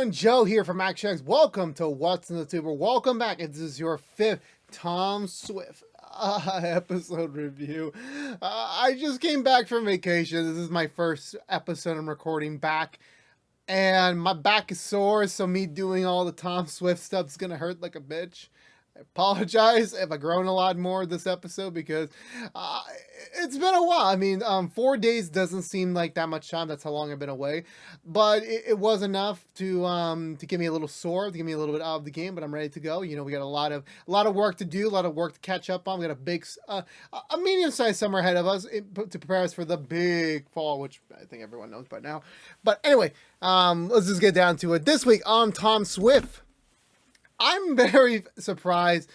everyone, Joe here from ActionX. Welcome to What's in the Tuber. Welcome back. This is your fifth Tom Swift episode review. I just came back from vacation. This is my first episode I'm recording back, and my back is sore, so me doing all the Tom Swift stuff is going to hurt like a bitch. I apologize if I've grown a lot more this episode because it's been a while. I mean, 4 days doesn't seem like that much time. That's how long I've been away, but it was enough to get me a little sore, to get me a little bit out of the game. But I'm ready to go. You know, we got a lot of work to do, a lot of work to catch up on. We got a medium-sized summer ahead of us to prepare us for the big fall, which I think everyone knows by now. But anyway, let's just get down to it. This week on Tom Swift, I'm very surprised.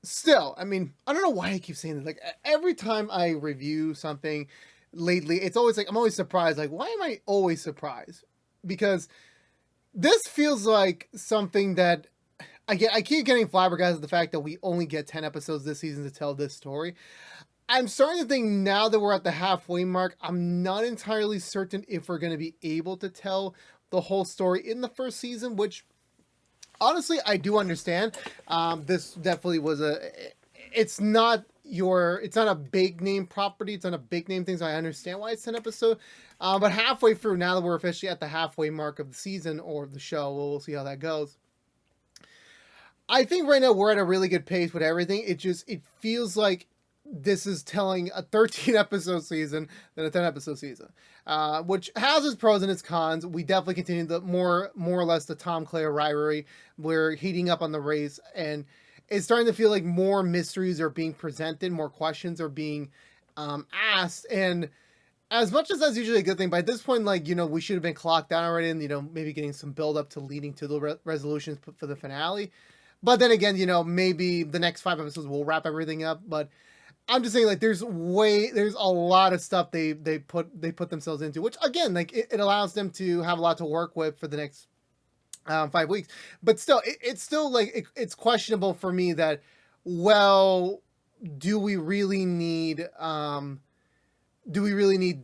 Still, I mean, I don't know why I keep saying this. Like, every time I review something lately, it's always like, I'm always surprised. Like, why am I always surprised? Because this feels like something that I keep getting flabbergasted at the fact that we only get 10 episodes this season to tell this story. I'm starting to think now that we're at the halfway mark, I'm not entirely certain if we're going to be able to tell the whole story in the first season, which honestly, I do understand. This definitely was it's not a big name property. It's not a big name thing, so I understand why it's 10 episodes. But halfway through, now that we're officially at the halfway mark of the season or the show, we'll see how that goes. I think right now we're at a really good pace with everything. It feels like this is telling a 13 episode season than a 10 episode season, which has its pros and its cons. We definitely continue the more or less the Tom Claire rivalry. We're heating up on the race, and it's starting to feel like more mysteries are being presented, more questions are being asked, and as much as that's usually a good thing, by this point, like, you know, we should have been clocked down already, and, you know, maybe getting some build up to leading to the resolutions for the finale. But then again, you know, maybe the next 5 episodes will wrap everything up. But I'm just saying, like, there's a lot of stuff they put themselves into, which again, like, it allows them to have a lot to work with for the next 5 weeks. But still, it's still like it's questionable for me that, well, do we really need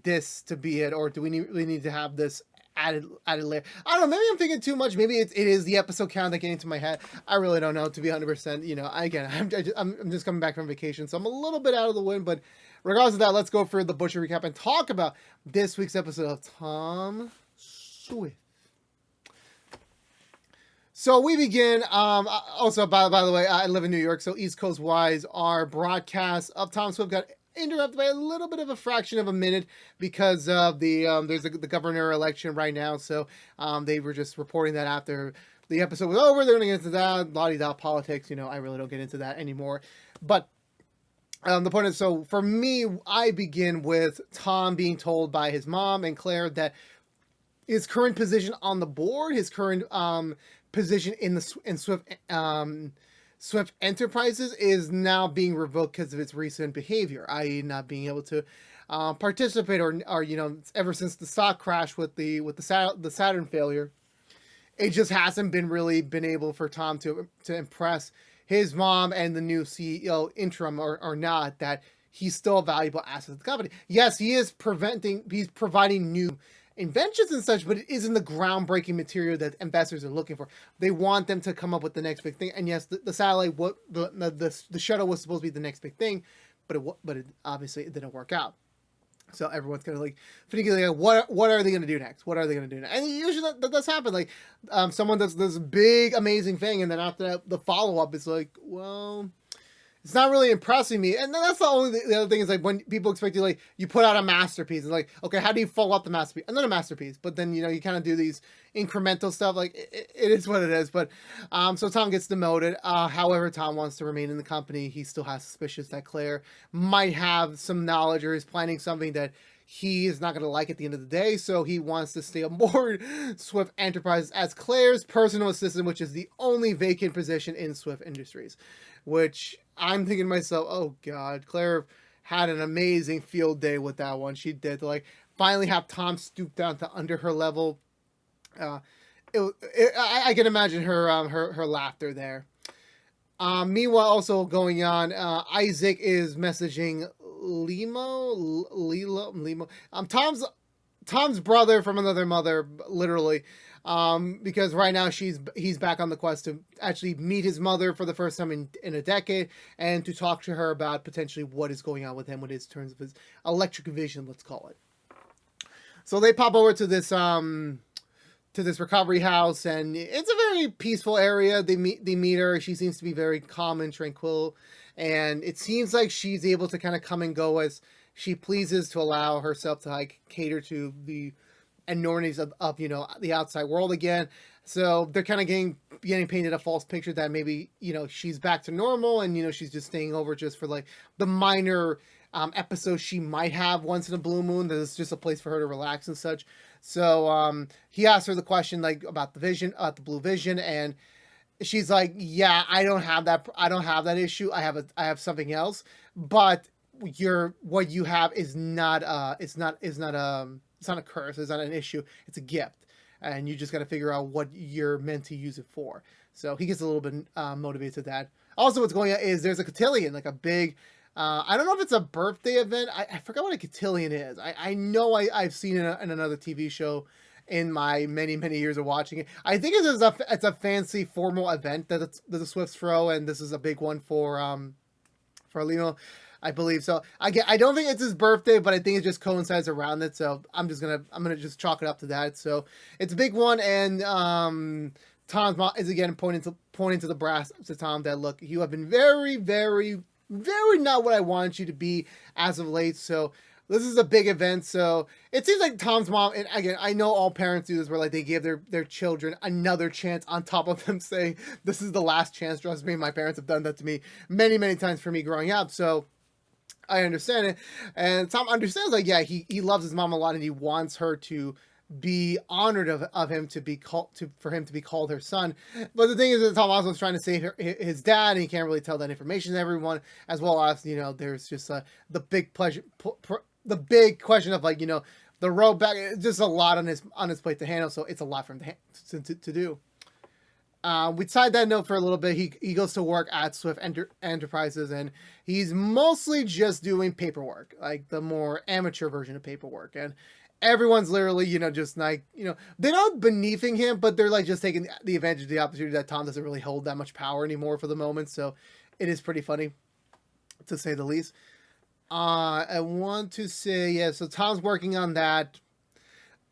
this to be it, or do we really need to have this added layer? I don't know. Maybe I'm thinking too much. Maybe it is the episode count that getting into my head. I really don't know, to be 100%. You know, I'm just coming back from vacation, so I'm a little bit out of the wind. But regardless of that, let's go for the Butcher recap and talk about this week's episode of Tom Swift. So we begin. Also, by the way, I live in New York, so East Coast wise, our broadcast of Tom Swift got interrupted by a little bit of a fraction of a minute because of there's the governor election right now. So they were just reporting that after the episode was over. They're going to get into that la-di-da politics. You know, I really don't get into that anymore. But the point is, so for me, I begin with Tom being told by his mom and Claire that his current position on the board, his current position in Swift Enterprises is now being revoked because of its recent behavior, i.e. not being able to participate or you know, ever since the stock crash with the Saturn failure, it just hasn't been able for Tom to impress his mom and the new CEO interim or not, that he's still a valuable asset to the company. Yes, he's providing new inventions and such, but it isn't the groundbreaking material that investors are looking for. They want them to come up with the next big thing. And yes, the satellite, the shuttle was supposed to be the next big thing, but it obviously it didn't work out. So everyone's kind of like particularly like, what are they going to do next? What are they going to do next? And usually that does happen. Like someone does this big amazing thing, and then after that, the follow up is like, well, it's not really impressing me. And then that's the other thing is, like, when people expect you, like, you put out a masterpiece, and like, okay, how do you follow up the masterpiece? Another masterpiece. But then, you know, you kind of do these incremental stuff. Like, it is what it is. But so Tom gets demoted. However, Tom wants to remain in the company. He still has suspicions that Claire might have some knowledge or is planning something that he is not going to like at the end of the day. So he wants to stay on board Swift Enterprises as Claire's personal assistant, which is the only vacant position in Swift Industries. Which I'm thinking to myself, oh God, Claire had an amazing field day with that one. She did, to like finally have Tom stoop down to under her level. I can imagine her laughter there. Meanwhile, also going on, Isaac is messaging Limo. Tom's brother from another mother, literally, Because right now he's back on the quest to actually meet his mother for the first time in a decade, and to talk to her about potentially what is going on with him with his terms of his electric vision, let's call it. So they pop over to this recovery house, and it's a very peaceful area. They meet her. She seems to be very calm and tranquil, and it seems like she's able to kind of come and go as she pleases, to allow herself to like cater to the enormities of the outside world again. So they're kind of getting painted a false picture that maybe she's back to normal, and she's just staying over just for like the minor episodes she might have once in a blue moon. That it's just a place for her to relax and such. So he asked her the question like about the vision, the blue vision, and she's like, "Yeah, I don't have that. I don't have that issue. I have something else. But what you have is not it's not a curse. It's not an issue. It's a gift, and you just got to figure out what you're meant to use it for." So he gets a little bit motivated to that. Also, what's going on is there's a cotillion, like a big. I don't know if it's a birthday event. I forgot what a cotillion is. I know I've seen it in another TV show in my many years of watching it. I think it's a fancy formal event that the Swifts throw, and this is a big one for Lino, I believe. So I don't think it's his birthday, but I think it just coincides around it. So I'm gonna just chalk it up to that. So it's a big one, and Tom's mom is again pointing to the brass to Tom that, look, you have been very not what I want you to be as of late. So this is a big event. So it seems like Tom's mom, and again, I know all parents do this, where like they give their children another chance on top of them saying, this is the last chance. Trust me, my parents have done that to me many times for me growing up. So I understand it. And Tom understands, like, yeah, he loves his mom a lot, and he wants her to be honored of him to be called for him to be called her son. But the thing is that Tom also is trying to save his dad, and he can't really tell that information to everyone, as well as there's just the big the big question of like the road back. It's just a lot on his plate to handle, so it's a lot for him to do. We tied that note for a little bit. He goes to work at Swift Enterprises, and he's mostly just doing paperwork, like the more amateur version of paperwork. And everyone's literally, just like, they're not beneathing him, but they're like just taking the advantage of the opportunity that Tom doesn't really hold that much power anymore for the moment. So it is pretty funny, to say the least. I want to say, yeah, so Tom's working on that.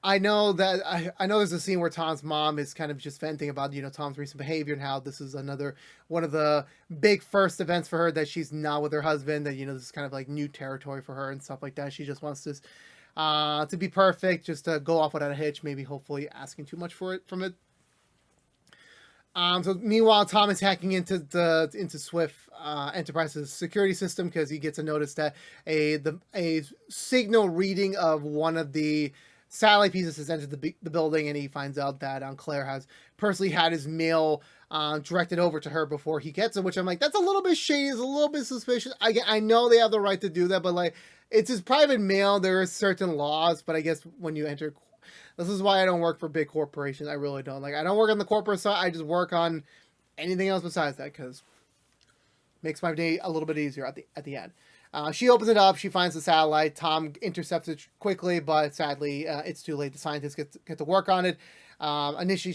I know that I know there's a scene where Tom's mom is kind of just venting about, Tom's recent behavior and how this is another one of the big first events for her, that she's not with her husband, that, this is kind of like new territory for her and stuff like that. She just wants this to be perfect, just to go off without a hitch, maybe hopefully asking too much from it. So meanwhile, Tom is hacking into Swift Enterprise's security system, because he gets a notice that a signal reading of one of the satellite pieces has entered the building, and he finds out that Claire has personally had his mail directed over to her before he gets it, which I'm like, that's a little bit shady, it's a little bit suspicious. I know they have the right to do that, but like, it's his private mail. There are certain laws, but I guess when you enter, this is why I don't work for big corporations. I really don't. Like, I don't work on the corporate side. I just work on anything else besides that, because it makes my day a little bit easier at the end. She opens it up. She finds the satellite. Tom intercepts it quickly, but sadly, it's too late. The scientists get to work on it. Initially,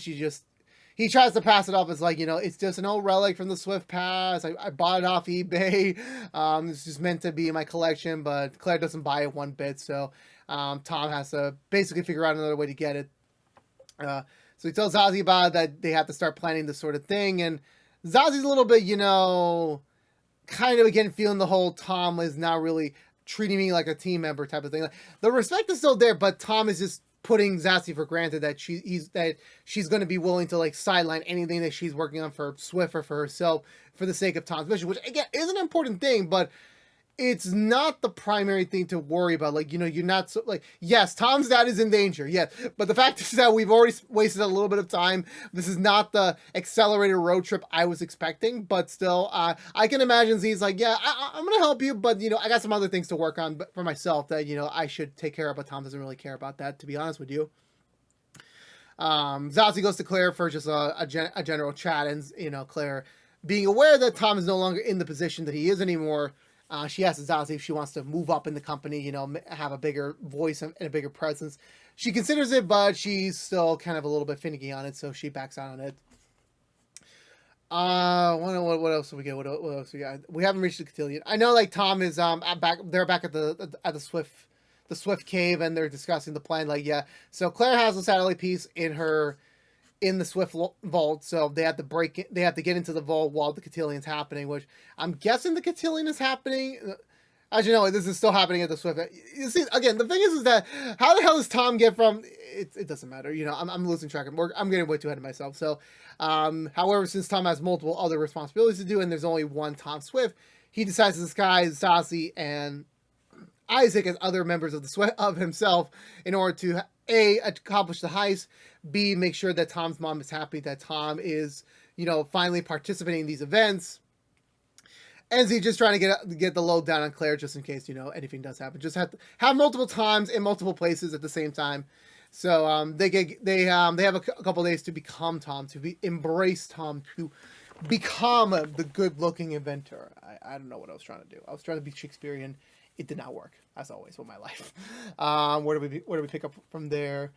he tries to pass it off as like, it's just an old relic from the Swift past. I bought it off eBay. It's just meant to be in my collection, but Claire doesn't buy it one bit. So Tom has to basically figure out another way to get it. So he tells Zazie about it, that they have to start planning this sort of thing. And Zazie's a little bit, kind of again feeling the whole Tom is not really treating me like a team member type of thing. Like, the respect is still there, but Tom is just putting Zazie for granted that she's going to be willing to like sideline anything that she's working on for Swift or for herself for the sake of Tom's mission, which again is an important thing, but it's not the primary thing to worry about. Like, you're not so like, yes, Tom's dad is in danger, yes, but the fact is that we've already wasted a little bit of time. This is not the accelerated road trip I was expecting, but still, I can imagine Z's like, yeah, I'm gonna help you, but I got some other things to work on for myself that I should take care of, but Tom doesn't really care about that, to be honest with you. Zazie goes to Claire for just a general chat, and Claire, being aware that Tom is no longer in the position that he is anymore, She asks Zazie if she wants to move up in the company, have a bigger voice and a bigger presence. She considers it, but she's still kind of a little bit finicky on it, so she backs out on it. What else do we get? What else we got? We haven't reached the cotillion. I know, like, Tom is back. They're back at the Swift cave, and they're discussing the plan. Like, yeah, so Claire has a satellite piece in the Swift vault, so they have to break it. They have to get into the vault while the cotillion's happening, which I'm guessing the cotillion is happening. As you know, this is still happening at the Swift. You see, again, the thing is that how the hell does Tom get from? It doesn't matter. I'm losing track of work. I'm getting way too ahead of myself. So, however, since Tom has multiple other responsibilities to do, and there's only one Tom Swift, he decides to disguise Zazie and Isaac as other members of the Swift of himself in order to A, accomplish the heist, B, make sure that Tom's mom is happy that Tom is, finally participating in these events. And Z just trying to get the load down on Claire just in case, anything does happen. Just have multiple times in multiple places at the same time. So they have a couple days to become Tom, embrace Tom, to become the good-looking inventor. I don't know what I was trying to do. I was trying to be Shakespearean. It did not work, as always, with my life. Where do we pick up from there?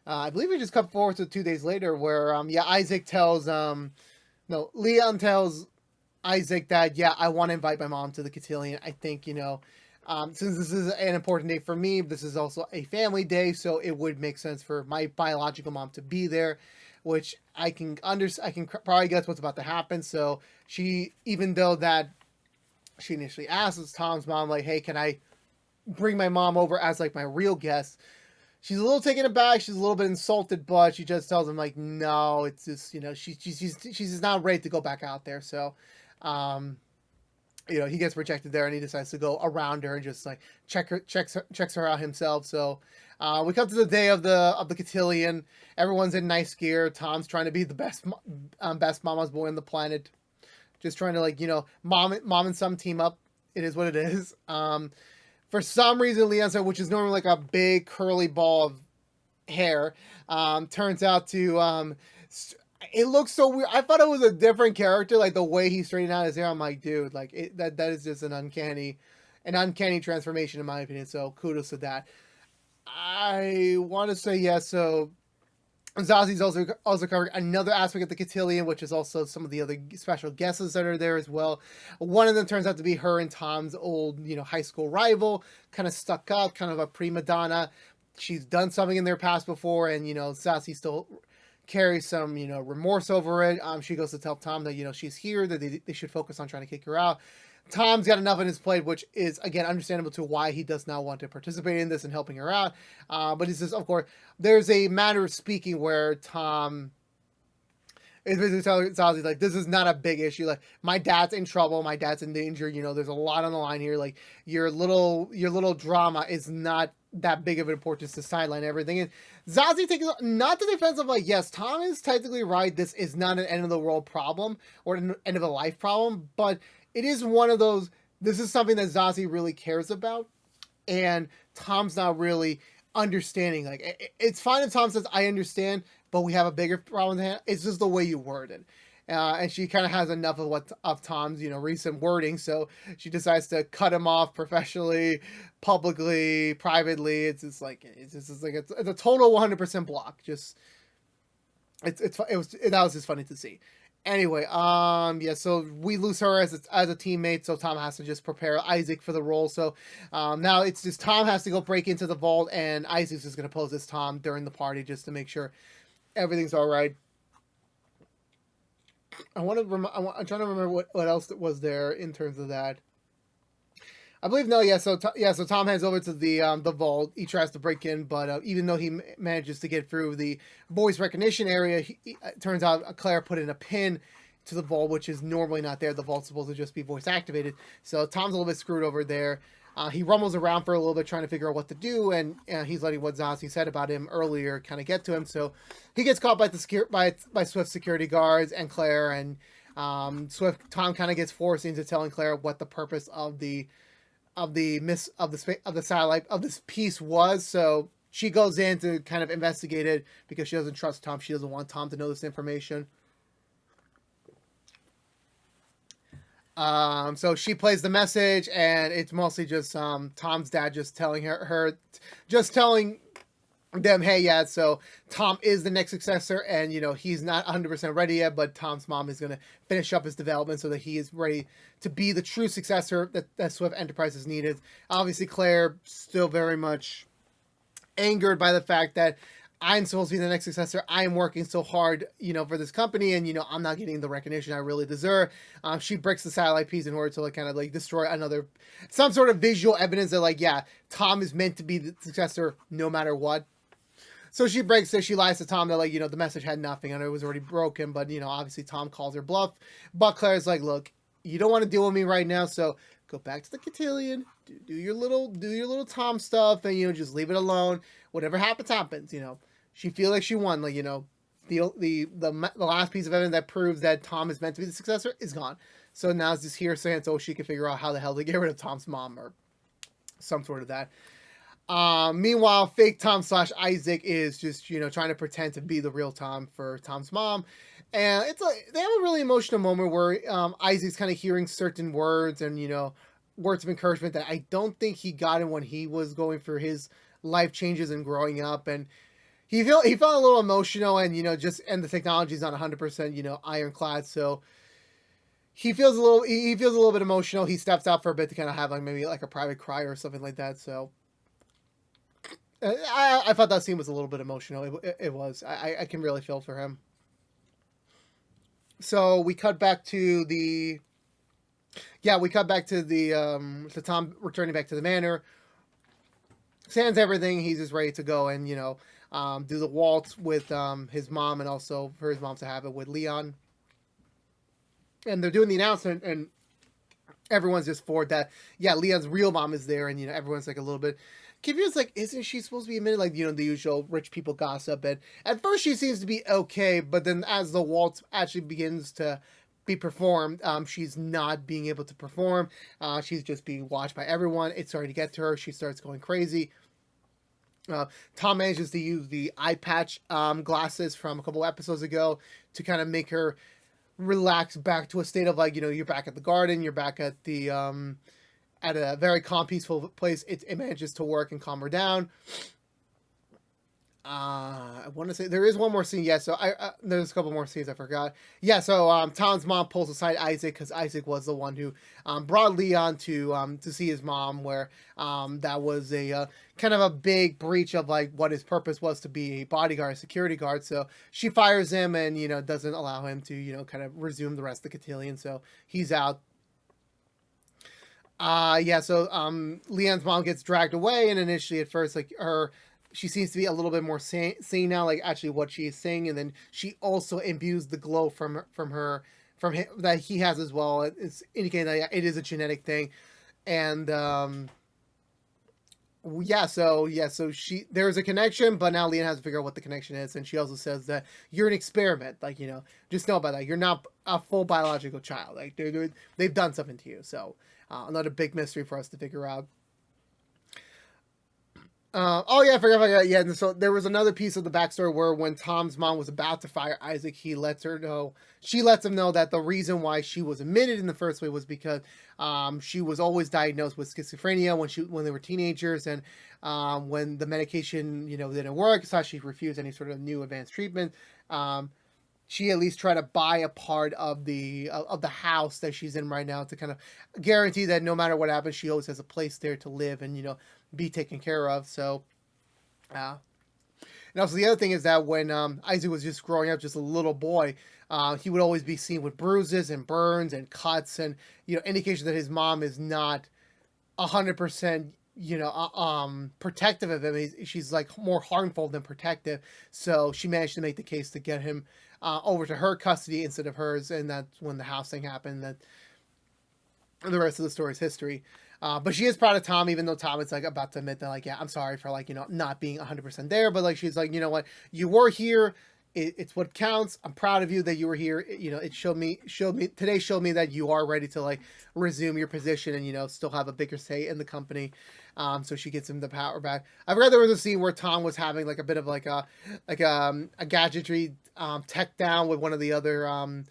I believe we just cut forward to 2 days later, where Isaac tells Leon tells Isaac that I want to invite my mom to the cotillion. I think since this is an important day for me, this is also a family day, so it would make sense for my biological mom to be there, which I can probably guess what's about to happen. So even though that she initially asks Tom's mom, like, hey, can I bring my mom over as like my real guest? She's a little taken aback. She's a little bit insulted, but she just tells him, like, no, it's just, she's just not ready to go back out there. So, he gets rejected there, and he decides to go around her and just like checks her out himself. So, we come to the day of the cotillion. Everyone's in nice gear. Tom's trying to be the best mama's boy on the planet. Just trying to, like, mom and son team up. It is what it is. For some reason, Leon, which is normally like a big curly ball of hair, turns out to it looks so weird. I thought it was a different character, like the way he straightened out his hair. I'm like, dude, like that is just an uncanny transformation in my opinion. So kudos to that. I want to say yes. So Zazie's also covering another aspect of the cotillion, which is also some of the other special guests that are there as well. One of them turns out to be her and Tom's old, high school rival, kind of stuck up, kind of a prima donna. She's done something in their past before, and Zazie still carries some, remorse over it. She goes to tell Tom that she's here, that they should focus on trying to kick her out. Tom's got enough on his plate, which is, again, understandable to why he does not want to participate in this and helping her out. But he says, of course, there's a manner of speaking where Tom is basically telling Zazie, like, this is not a big issue. Like, my dad's in trouble. My dad's in danger. There's a lot on the line here. Like, your little drama is not that big of an importance to sideline everything. And Zazie takes not the defense of, like, yes, Tom is technically right. This is not an end of the world problem or an end of a life problem, but it is one of those, this is something that Zazie really cares about, and Tom's not really understanding. Like, it's fine if Tom says, I understand, but we have a bigger problem than that. It's just the way you word it. And she kind of has enough of Tom's, recent wording, so she decides to cut him off professionally, publicly, privately. It's just like, it's a total 100% block. Just, that was just funny to see. Anyway, so we lose her as a teammate, so Tom has to just prepare Isaac for the role. So now it's just Tom has to go break into the vault, and Isaac's just going to pose as Tom during the party just to make sure everything's all right. I'm trying to remember what else was there in terms of that. I believe so Tom heads over to the vault. He tries to break in, but even though he manages to get through the voice recognition area, it turns out Claire put in a pin to the vault, which is normally not there. The vault's supposed to just be voice activated, so Tom's a little bit screwed over there. He rumbles around for a little bit trying to figure out what to do, and he's letting what Zazie said about him earlier kind of get to him. So he gets caught by Swift security guards and Claire, and Tom kind of gets forced into telling Claire what the purpose of the satellite of this piece was. So she goes in to kind of investigate it because she doesn't trust Tom. She doesn't want Tom to know this information. So she plays the message, and it's mostly just Tom's dad just telling just telling them, hey, yeah, so Tom is the next successor, and he's not 100% ready yet, but Tom's mom is going to finish up his development so that he is ready to be the true successor that Swift Enterprises needed. Obviously, Claire still very much angered by the fact that I'm supposed to be the next successor. I am working so hard, for this company, and I'm not getting the recognition I really deserve. She breaks the satellite piece in order to kind of destroy some sort of visual evidence that yeah, Tom is meant to be the successor no matter what. So she breaks it. She lies to Tom that the message had nothing and it was already broken. But obviously Tom calls her bluff. But Claire's like, look, you don't want to deal with me right now, so go back to the cotillion, do your little Tom stuff, and just leave it alone. Whatever happens. She feels like she won. The last piece of evidence that proves that Tom is meant to be the successor is gone. So now it's just hearsay, so she can figure out how the hell to get rid of Tom's mom or some sort of that. Meanwhile, fake Tom / Isaac is just trying to pretend to be the real Tom for Tom's mom, and they have a really emotional moment where Isaac's kind of hearing certain words and words of encouragement that I don't think he got when he was going through his life changes and growing up, and he felt a little emotional, and and the technology's not 100% ironclad, so he feels a little bit emotional. He steps out for a bit to kind of have maybe a private cry or something like that. So I thought that scene was a little bit emotional. It was. I can really feel for him. So we cut back to to Tom returning back to the manor. Sans everything, he's just ready to go and do the waltz with his mom, and also for his mom to have it with Leon. And they're doing the announcement, and everyone's just for that. Yeah, Leon's real mom is there, and everyone's a little bit confused. Isn't she supposed to be admitted? The usual rich people gossip. And at first, she seems to be okay, but then as the waltz actually begins to be performed, she's not being able to perform. She's just being watched by everyone. It's starting to get to her. She starts going crazy. Tom manages to use the eye patch glasses from a couple episodes ago to kind of make her relax back to a state of you're back at the garden, you're back at the at a very calm, peaceful place. It manages to work and calm her down. I want to say there is one more scene. Yeah, so there's a couple more scenes I forgot. Yeah, so Tom's mom pulls aside Isaac because Isaac was the one who brought Leon to see his mom, where that was a kind of a big breach of what his purpose was to be a bodyguard, a security guard. So she fires him and doesn't allow him to kind of resume the rest of the cotillion. So he's out. So Leon's mom gets dragged away, and initially at first she seems to be a little bit more sane now, actually what she is saying, and then she also imbues the glow from him that he has as well. It's indicating that it is a genetic thing, and so there's a connection, but now Leon has to figure out what the connection is, and she also says that you're an experiment, just know about that. You're not a full biological child. They've done something to you. So another big mystery for us to figure out. I forgot. Yeah, and so there was another piece of the backstory where when Tom's mom was about to fire Isaac, she lets him know that the reason why she was admitted in the first place was because she was always diagnosed with schizophrenia when they were teenagers, and when the medication didn't work, so she refused any sort of new advanced treatment. She at least tried to buy a part of the house that she's in right now to kind of guarantee that no matter what happens, she always has a place there to live and be taken care of. So, and also the other thing is that when Isaac was just growing up, just a little boy, he would always be seen with bruises and burns and cuts, and indication that his mom is not 100%. Protective of him. She's more harmful than protective. So she managed to make the case to get him over to her custody instead of hers, and that's when the house thing happened. That the rest of the story is history. But she is proud of Tom, even though Tom is about to admit that yeah, I'm sorry for not being 100% there. But she's you know what, you were here. It's what counts. I'm proud of you that you were here. It showed me that you are ready to resume your position and still have a bigger say in the company. So she gets him the power back. I forgot there was a scene where Tom was having a bit of a gadgetry tech down with one of the other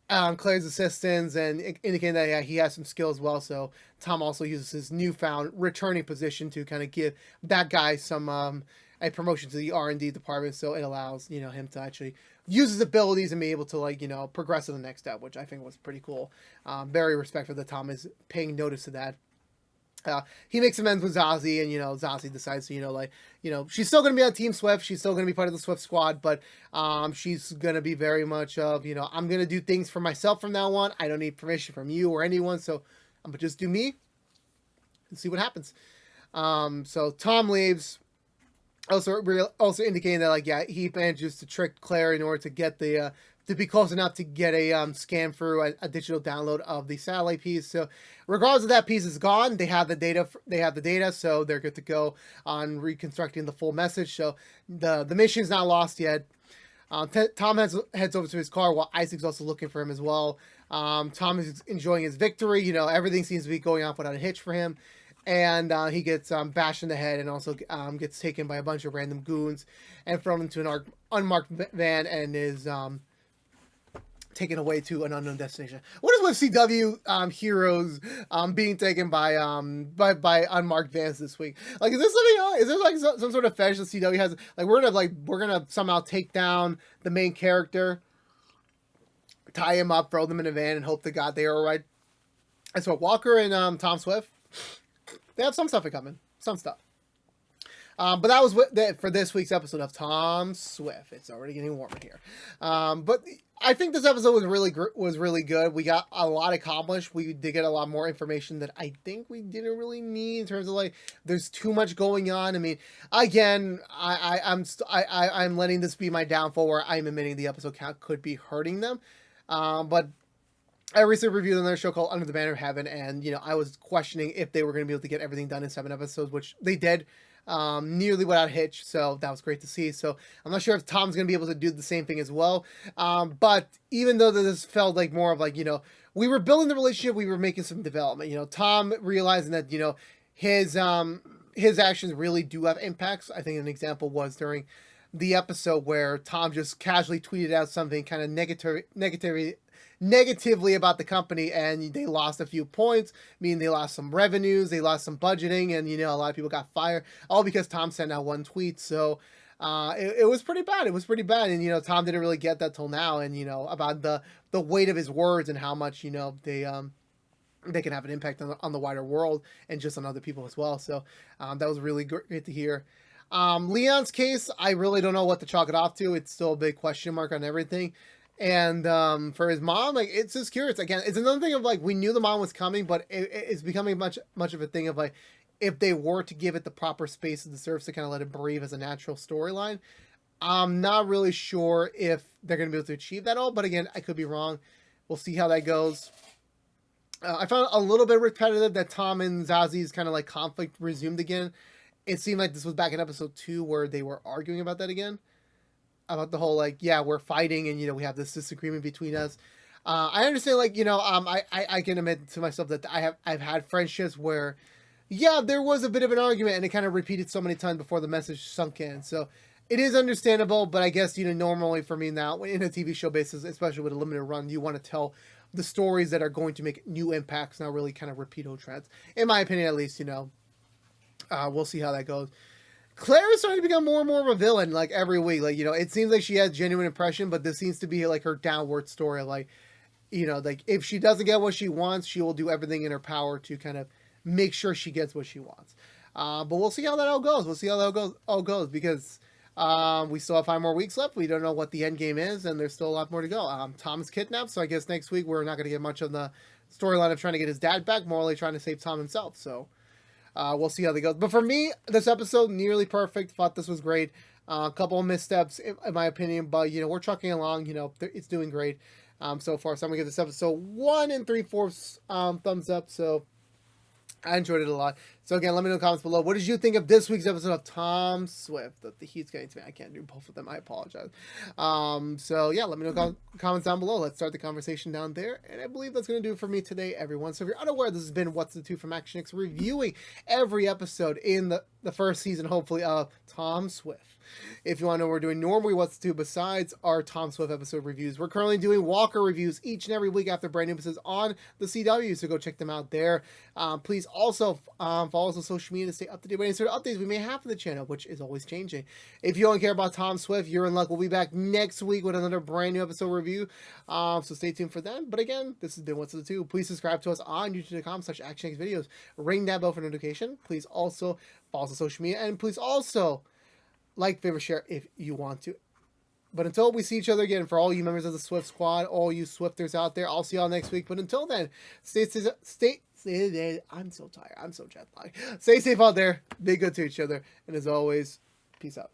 Claire's assistance and indicating that yeah, he has some skill as well. So Tom also uses his newfound returning position to kind of give that guy some a promotion to the R&D department. So it allows him to actually use his abilities and be able to progress to the next step, which I think was pretty cool. Very respectful that Tom is paying notice to that. He makes amends with Zazie, and Zazie decides to she's still going to be on Team Swift. She's still going to be part of the Swift squad, but she's going to be very much of I'm going to do things for myself from now on. I don't need permission from you or anyone, so I'm gonna just do me and see what happens. So Tom leaves. Also indicating that he manages to trick Claire in order to get the to be close enough to get a scan through a digital download of the satellite piece. So regardless of that piece is gone, they have the data. So they're good to go on reconstructing the full message. So the mission is not lost yet. Tom heads over to his car while Isaac's also looking for him as well. Tom is enjoying his victory. Everything seems to be going off without a hitch for him. And he gets bashed in the head and also gets taken by a bunch of random goons and thrown into an unmarked van and is taken away to an unknown destination. What is with CW heroes being taken by unmarked vans this week? Like, is this something? Is there like some sort of fetish that CW has? Like, we're gonna somehow take down the main character, tie him up, throw them in a van, and hope to God they are alright. And so Walker and Tom Swift, they have some stuff coming. Some stuff. But that was for this week's episode of Tom Swift. It's already getting warmer here. But I think this episode was really good. We got a lot accomplished. We did get a lot more information that I think we didn't really need in terms of there's too much going on. I mean, again, I'm letting this be my downfall where I'm admitting the episode count could be hurting them. But I recently reviewed another show called Under the Banner of Heaven, and I was questioning if they were going to be able to get everything done in 7 episodes, which they did, nearly without a hitch. So that was great to see. So I'm not sure if Tom's going to be able to do the same thing as well. But even though this felt like more of we were building the relationship, we were making some development. Tom realizing that his actions really do have impacts. I think an example was during the episode where Tom just casually tweeted out something kind of negatively about the company, and they lost a few points, meaning they lost some revenues, they lost some budgeting, and a lot of people got fired, all because Tom sent out one tweet. So it was pretty bad. It was pretty bad, and Tom didn't really get that till now, and about the weight of his words and how much they can have an impact on the wider world and just on other people as well. So that was really great to hear. Leon's case, I really don't know what to chalk it off to. It's still a big question mark on everything. And for his mom, it's just curious. Again, it's another thing of we knew the mom was coming, but it's becoming much of a thing of if they were to give it the proper space it deserves to kind of let it breathe as a natural storyline. I'm not really sure if they're going to be able to achieve that all, but again, I could be wrong. We'll see how that goes. I found a little bit repetitive that Tom and Zazie's kind of conflict resumed again. It seemed like this was back in episode 2 where they were arguing about that again. About the whole we're fighting and we have this disagreement between us. I understand I can admit to myself that I've had friendships where there was a bit of an argument and it kind of repeated so many times before the message sunk in. So it is understandable, but I guess normally for me now in a TV show basis, especially with a limited run, you want to tell the stories that are going to make new impacts, not really kind of repeat old trends. In my opinion, at least, we'll see how that goes. Claire is starting to become more and more of a villain, every week. It seems like she has genuine impression, but this seems to be her downward story. If she doesn't get what she wants, she will do everything in her power to kind of make sure she gets what she wants. But we'll see how that all goes. We'll see how that all goes because we still have 5 more weeks left. We don't know what the end game is, and there's still a lot more to go. Tom's kidnapped, so I guess next week we're not going to get much of the storyline of trying to get his dad back, more like trying to save Tom himself. So we'll see how they go. But for me, this episode, nearly perfect. Thought this was great. A couple of missteps, in my opinion. But, we're trucking along. It's doing great so far. So I'm going to give this episode 1 3/4 thumbs up. So I enjoyed it a lot. So again, let me know in the comments below. What did you think of this week's episode of Tom Swift? The heat's getting to me. I can't do both of them. I apologize. So yeah, let me know in the comments down below. Let's start the conversation down there. And I believe that's going to do it for me today, everyone. So if you're unaware, this has been What's the Two from ActionX, reviewing every episode in the first season, hopefully, of Tom Swift. If you want to know what we're doing normally, What's the Two besides our Tom Swift episode reviews, we're currently doing Walker reviews each and every week after brand new episodes on the CW, so go check them out there. Please also follow us on social media to stay up to date with any sort of updates we may have for the channel, which is always changing. If you don't care about Tom Swift, you're in luck. We'll be back next week with another brand new episode review, so stay tuned for them. But again, this has been What's the Two. Please subscribe to us on youtube.com/ActionX videos. Ring that bell for notification. Please also follow us on social media, and please also like, favorite, share if you want to. But until we see each other again, for all you members of the Swift Squad, all you Swifters out there, I'll see y'all next week. But until then, I'm so tired. I'm so jet lagged. Stay safe out there. Be good to each other. And as always, peace out.